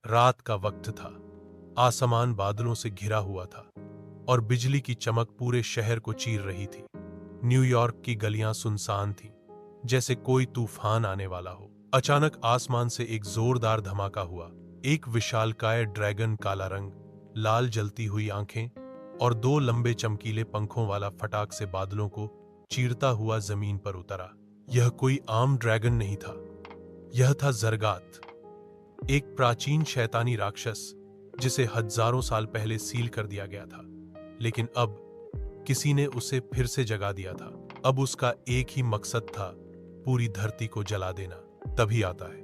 रात का वक्त था। आसमान बादलों से घिरा हुआ था और बिजली की चमक पूरे शहर को चीर रही थी। न्यूयॉर्क की गलियां सुनसान थीं, जैसे कोई तूफान आने वाला हो। अचानक आसमान से एक जोरदार धमाका हुआ। एक विशालकाय ड्रैगन, काला रंग, लाल जलती हुई आंखें और दो लंबे चमकीले पंखों वाला फटाक से बादलों को चीरता हुआ जमीन पर उतरा। यह कोई आम ड्रैगन नहीं था, यह था जरगात, एक प्राचीन शैतानी राक्षस जिसे हजारों साल पहले सील कर दिया गया था। लेकिन अब किसी ने उसे फिर से जगा दिया था। अब उसका एक ही मकसद था, पूरी धरती को जला देना। तभी आता है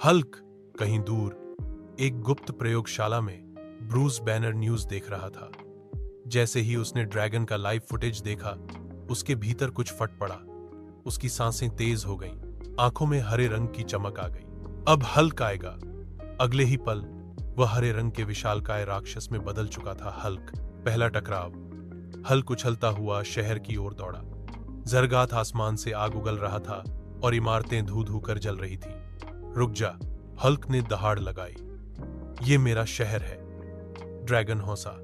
हल्क। कहीं दूर एक गुप्त प्रयोगशाला में ब्रूस बैनर न्यूज देख रहा था। जैसे ही उसने ड्रैगन का लाइव फुटेज देखा, उसके भीतर कुछ फट पड़ा। उसकी सांसें तेज हो गईं, आंखों में हरे रंग की चमक आ गई। अब हल्क आएगा। अगले ही पल वह हरे रंग के विशालकाय राक्षस में बदल चुका था। हल्क। पहला टकराव। हल्क उछलता हुआ शहर की ओर दौड़ा। जरगात आसमान से आग उगल रहा था और इमारतें धू धू कर जल रही थी। रुक जा, हल्क ने दहाड़ लगाई। ये मेरा शहर है। ड्रैगन हंसा।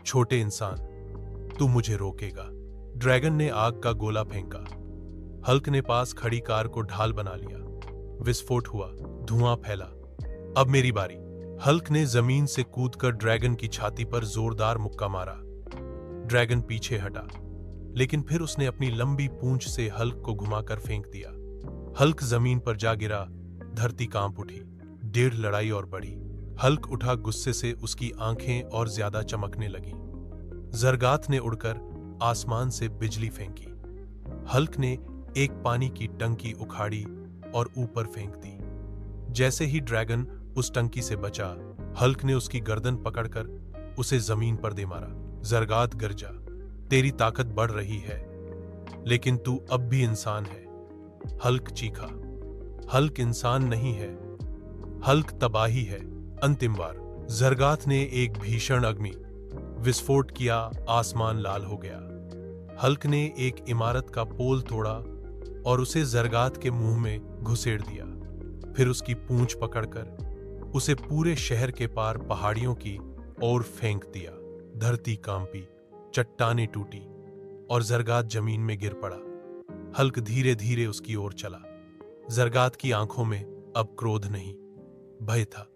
छोटे इंसान, तू मुझे रोकेगा? ड्रैगन ने आग का गोला फेंका। हल्क ने पास खड़ी कार को ढाल बना लिया। विस्फोट हुआ, धुआं फैला। अब मेरी बारी। हल्क ने जमीन से कूदकर ड्रैगन की छाती पर जोरदार मुक्का मारा। ड्रैगन पीछे हटा, लेकिन फिर उसने अपनी लंबी पूंछ से हल्क को घुमाकर फेंक दिया। हल्क जमीन पर जा गिरा। धरती कांप उठी। डेढ़ लड़ाई और बढ़ी। हल्क उठा, गुस्से से उसकी आंखें और ज्यादा चमकने लगी। जरगात ने उड़कर आसमान से बिजली फेंकी। हल्क ने एक पानी की टंकी उखाड़ी और ऊपर फेंक दी। जैसे ही ड्रैगन उस टंकी से बचा, हल्क ने उसकी गर्दन पकड़कर उसे जमीन पर दे मारा। जरगात गरजा, तेरी ताकत बढ़ रही है, लेकिन तू अब भी इंसान है। हल्क चीखा। हल्क इंसान नहीं है, हल्क तबाही है। अंतिम बार जरगात ने एक भीषण अग्नि विस्फोट किया। आसमान लाल हो गया। हल्क ने एक इमारत का पोल तोड़ा और उसे जरगात के मुंह में घुसेड़ दिया। फिर उसकी पूंछ पकड़कर उसे पूरे शहर के पार पहाड़ियों की ओर फेंक दिया। धरती कांपी, चट्टानें टूटी और जरगात जमीन में गिर पड़ा। हल्क धीरे धीरे उसकी ओर चला। जरगात की आंखों में अब क्रोध नहीं, भय था।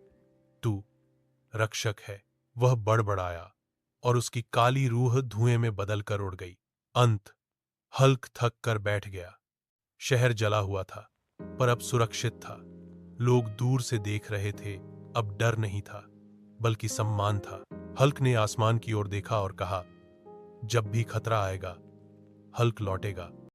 तू रक्षक है, वह बड़बड़ाया और उसकी काली रूह धुएं में बदल कर उड़ गई। अंत। हल्क थक कर बैठ गया। शहर जला हुआ था, पर अब सुरक्षित था। लोग दूर से देख रहे थे। अब डर नहीं था, बल्कि सम्मान था। हल्क ने आसमान की ओर देखा और कहा, जब भी खतरा आएगा, हल्क लौटेगा।